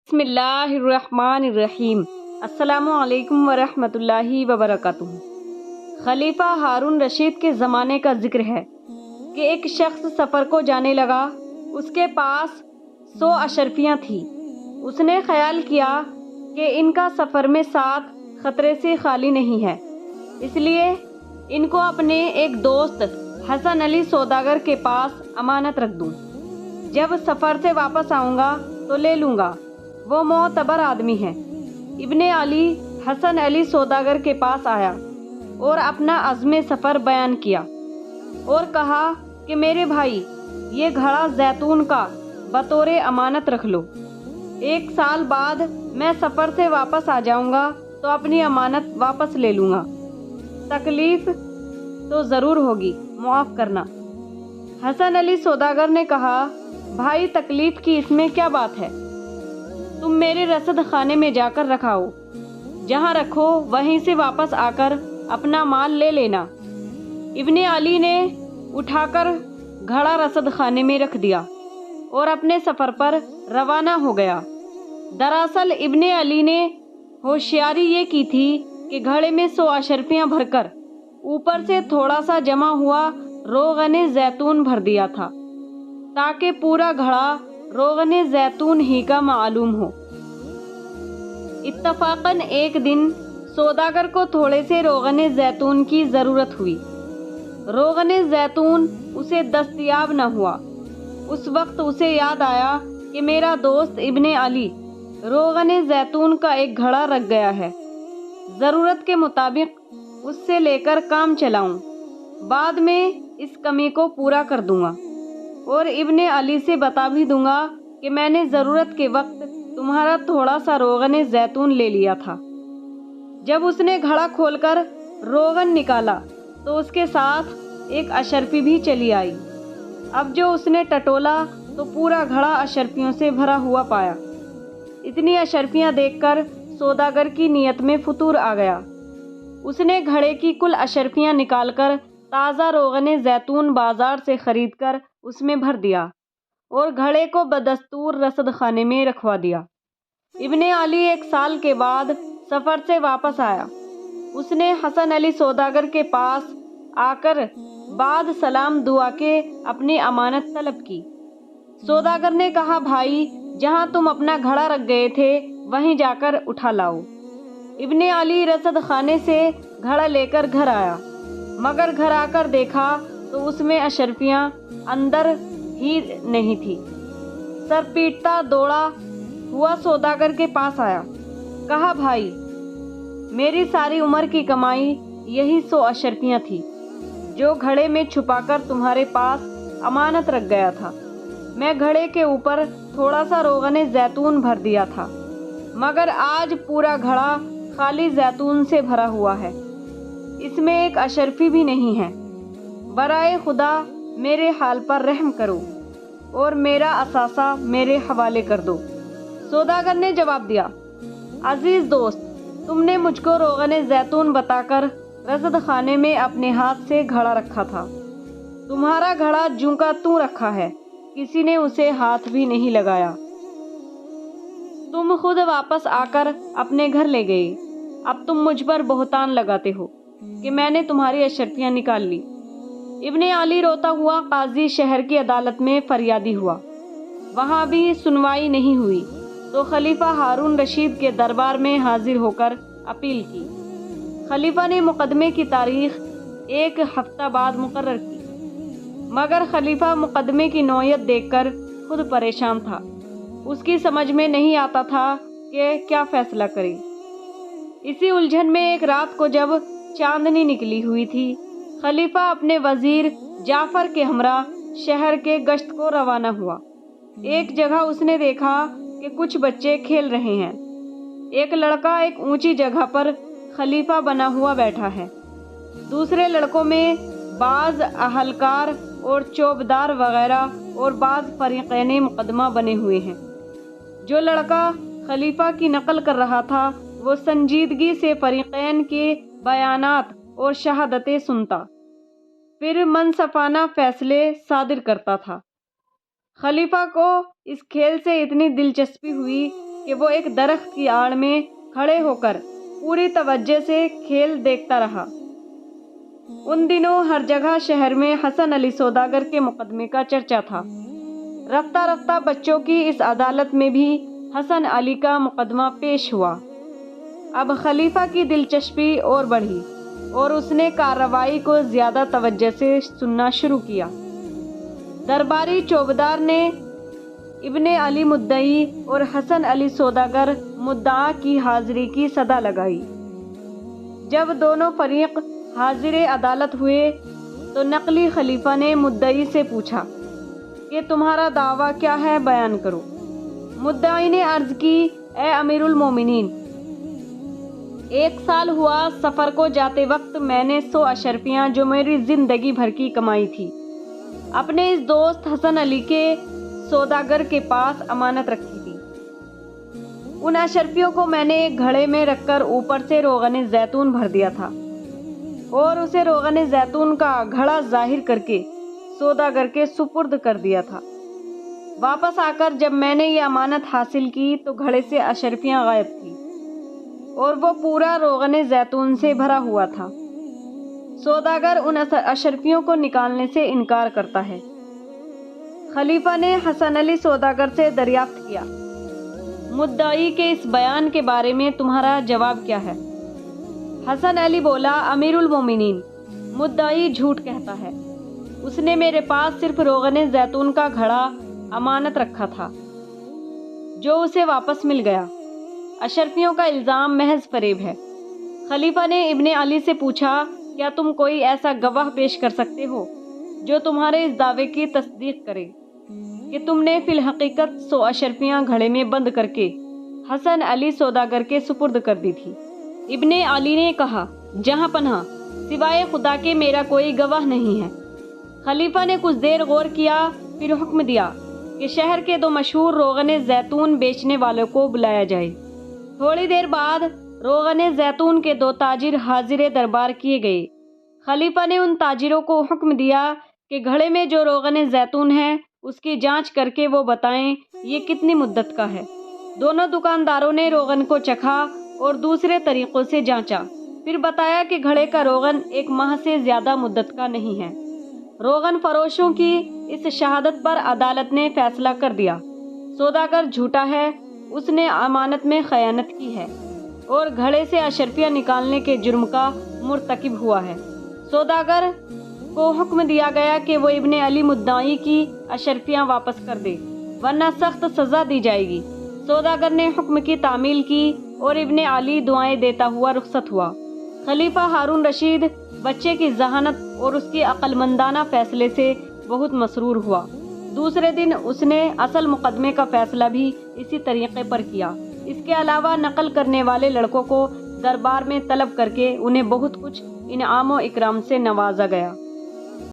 بسم اللہ الرحمن الرحیم۔ السلام علیکم ورحمۃ اللہ وبرکاتہ۔ خلیفہ ہارون رشید کے زمانے کا ذکر ہے کہ ایک شخص سفر کو جانے لگا۔ اس کے پاس 100 اشرفیاں تھیں۔ اس نے خیال کیا کہ ان کا سفر میں ساتھ خطرے سے خالی نہیں ہے، اس لیے ان کو اپنے ایک دوست حسن علی سوداگر کے پاس امانت رکھ دوں۔ جب سفر سے واپس آؤں گا تو لے لوں گا، وہ معتبر آدمی ہے۔ ابن علی حسن علی سوداگر کے پاس آیا اور اپنا عزم سفر بیان کیا اور کہا کہ میرے بھائی، یہ گھڑا زیتون کا بطور امانت رکھ لو۔ 1 سال بعد میں سفر سے واپس آ جاؤں گا تو اپنی امانت واپس لے لوں گا۔ تکلیف تو ضرور ہوگی، معاف کرنا۔ حسن علی سوداگر نے کہا، بھائی تکلیف کی اس میں کیا بات ہے؟ تم میرے رسد خانے میں جا کر رکھاؤ، جہاں رکھو وہیں سے واپس آ کر اپنا مال لے لینا۔ ابن علی نے اٹھا کر گھڑا رسد خانے میں رکھ دیا اور اپنے سفر پر روانہ ہو گیا۔ دراصل ابن علی نے ہوشیاری یہ کی تھی کہ گھڑے میں 100 اشرفیاں بھر کر اوپر سے تھوڑا سا جمع ہوا روغن زیتون بھر دیا تھا، تاکہ پورا گھڑا روغن زیتون ہی کا معلوم ہو۔ اتفاقاً ایک دن سوداگر کو تھوڑے سے روغن زیتون کی ضرورت ہوئی۔ روغن زیتون اسے دستیاب نہ ہوا۔ اس وقت اسے یاد آیا کہ میرا دوست ابن علی روغن زیتون کا ایک گھڑا رکھ گیا ہے، ضرورت کے مطابق اس سے لے کر کام چلاؤں، بعد میں اس کمی کو پورا کر دوں گا اور ابن علی سے بتا بھی دوں گا کہ میں نے ضرورت کے وقت تمہارا تھوڑا سا روغن زیتون لے لیا تھا۔ جب اس نے گھڑا کھول کر روغن نکالا تو اس کے ساتھ ایک اشرفی بھی چلی آئی۔ اب جو اس نے ٹٹولا تو پورا گھڑا اشرفیوں سے بھرا ہوا پایا۔ اتنی اشرفیاں دیکھ کر سوداگر کی نیت میں فطور آ گیا۔ اس نے گھڑے کی کل اشرفیاں نکال کر تازہ روغن زیتون بازار سے خرید کر اس میں بھر دیا اور گھڑے کو بدستور رسد خانے میں رکھوا دیا۔ ابن علی 1 سال کے بعد سفر سے واپس آیا۔ اس نے حسن علی سوداگر کے پاس آ کر بعد سلام دعا کے اپنی امانت طلب کی۔ سوداگر نے کہا، بھائی جہاں تم اپنا گھڑا رکھ گئے تھے وہیں جا کر اٹھا لاؤ۔ ابن علی رسد خانے سے گھڑا لے کر گھر آیا، مگر گھر آ کر دیکھا تو اس میں اشرفیاں اندر ہی نہیں تھی۔ سر پیٹتا دوڑا ہوا سوداگر کے پاس آیا، کہا، بھائی میری ساری عمر کی کمائی یہی 100 اشرفیاں تھی جو گھڑے میں چھپا کر تمہارے پاس امانت رکھ گیا تھا۔ میں گھڑے کے اوپر تھوڑا سا روغن زیتون بھر دیا تھا، مگر آج پورا گھڑا خالی زیتون سے بھرا ہوا ہے، اس میں ایک اشرفی بھی نہیں ہے۔ برائے خدا میرے حال پر رحم کرو اور میرا اثاثہ میرے حوالے کر دو۔ سوداگر نے جواب دیا، عزیز دوست، تم نے مجھ کو روغن زیتون بتا کر رسد خانے میں اپنے ہاتھ سے گھڑا رکھا تھا۔ تمہارا گھڑا جوں کا توں رکھا ہے، کسی نے اسے ہاتھ بھی نہیں لگایا۔ تم خود واپس آ کر اپنے گھر لے گئے۔ اب تم مجھ پر بہتان لگاتے ہو کہ میں نے تمہاری اشرفیاں نکال لی۔ ابن علی روتا ہوا قاضی شہر کی عدالت میں فریادی ہوا۔ وہاں بھی سنوائی نہیں ہوئی تو خلیفہ ہارون رشید کے دربار میں حاضر ہو کر اپیل کی۔ خلیفہ نے مقدمے کی تاریخ 1 ہفتہ بعد مقرر کی، مگر خلیفہ مقدمے کی نوعیت دیکھ کر خود پریشان تھا۔ اس کی سمجھ میں نہیں آتا تھا کہ کیا فیصلہ کرے۔ اسی الجھن میں ایک رات کو جب چاندنی نکلی ہوئی تھی، خلیفہ اپنے وزیر جعفر کے ہمراہ شہر کے گشت کو روانہ ہوا۔ ایک جگہ اس نے دیکھا کہ کچھ بچے کھیل رہے ہیں۔ ایک لڑکا ایک اونچی جگہ پر خلیفہ بنا ہوا بیٹھا ہے، دوسرے لڑکوں میں بعض اہلکار اور چوبدار وغیرہ اور بعض فریقین مقدمہ بنے ہوئے ہیں۔ جو لڑکا خلیفہ کی نقل کر رہا تھا وہ سنجیدگی سے فریقین کے بیانات اور شہادتیں سنتا، پھر منصفانہ فیصلے صادر کرتا تھا۔ خلیفہ کو اس کھیل سے اتنی دلچسپی ہوئی کہ وہ ایک درخت کی آڑ میں کھڑے ہو کر پوری توجہ سے کھیل دیکھتا رہا۔ ان دنوں ہر جگہ شہر میں حسن علی سوداگر کے مقدمے کا چرچا تھا۔ رفتہ رفتہ بچوں کی اس عدالت میں بھی حسن علی کا مقدمہ پیش ہوا۔ اب خلیفہ کی دلچسپی اور بڑھی اور اس نے کارروائی کو زیادہ توجہ سے سننا شروع کیا۔ درباری چوبدار نے ابن علی مدعی اور حسن علی سوداگر مدعا کی حاضری کی صدا لگائی۔ جب دونوں فریق حاضر عدالت ہوئے تو نقلی خلیفہ نے مدعی سے پوچھا کہ تمہارا دعویٰ کیا ہے، بیان کرو۔ مدعی نے عرض کی، اے امیر المومنین، 1 سال ہوا سفر کو جاتے وقت میں نے 100 اشرفیاں جو میری زندگی بھر کی کمائی تھی اپنے اس دوست حسن علی کے سوداگر کے پاس امانت رکھی تھی۔ ان اشرفیوں کو میں نے ایک گھڑے میں رکھ کر اوپر سے روغن زیتون بھر دیا تھا اور اسے روغن زیتون کا گھڑا ظاہر کر کے سوداگر کے سپرد کر دیا تھا۔ واپس آ کر جب میں نے یہ امانت حاصل کی تو گھڑے سے اشرفیاں غائب تھیں اور وہ پورا روغن زیتون سے بھرا ہوا تھا۔ سوداگر ان اشرفیوں کو نکالنے سے انکار کرتا ہے۔ خلیفہ نے حسن علی سوداگر سے دریافت کیا، مدعی کے اس بیان کے بارے میں تمہارا جواب کیا ہے؟ حسن علی بولا، امیر المومنین، مدعی جھوٹ کہتا ہے۔ اس نے میرے پاس صرف روغن زیتون کا گھڑا امانت رکھا تھا جو اسے واپس مل گیا۔ اشرفیوں کا الزام محض فریب ہے۔ خلیفہ نے ابن علی سے پوچھا، کیا تم کوئی ایسا گواہ پیش کر سکتے ہو جو تمہارے اس دعوے کی تصدیق کرے کہ تم نے فی الحقیقت 100 اشرفیاں گھڑے میں بند کر کے حسن علی سوداگر کے سپرد کر دی تھی؟ ابن علی نے کہا، جہاں پناہ سوائے خدا کے میرا کوئی گواہ نہیں ہے۔ خلیفہ نے کچھ دیر غور کیا، پھر حکم دیا کہ شہر کے 2 مشہور روغن زیتون بیچنے والوں کو بلایا جائے۔ تھوڑی دیر بعد روغن زیتون کے 2 تاجر حاضر دربار کیے گئے۔ خلیفہ نے ان تاجروں کو حکم دیا کہ گھڑے میں جو روغن زیتون ہے اس کی جانچ کر کے وہ بتائیں یہ کتنی مدت کا ہے۔ دونوں دکانداروں نے روغن کو چکھا اور دوسرے طریقوں سے جانچا، پھر بتایا کہ گھڑے کا روغن 1 ماہ سے زیادہ مدت کا نہیں ہے۔ روغن فروشوں کی اس شہادت پر عدالت نے فیصلہ کر دیا، سوداگر جھوٹا ہے، اس نے امانت میں خیانت کی ہے اور گھڑے سے اشرفیاں نکالنے کے جرم کا مرتکب ہوا ہے۔ سوداگر کو حکم دیا گیا کہ وہ ابن علی مدعی کی اشرفیاں واپس کر دے ورنہ سخت سزا دی جائے گی۔ سوداگر نے حکم کی تعمیل کی اور ابن علی دعائیں دیتا ہوا رخصت ہوا۔ خلیفہ ہارون رشید بچے کی ذہانت اور اس کی عقل مندانہ فیصلے سے بہت مسرور ہوا۔ دوسرے دن اس نے اصل مقدمے کا فیصلہ بھی اسی طریقے پر کیا۔ اس کے علاوہ نقل کرنے والے لڑکوں کو دربار میں طلب کر کے انہیں بہت کچھ انعام و اکرام سے نوازا گیا۔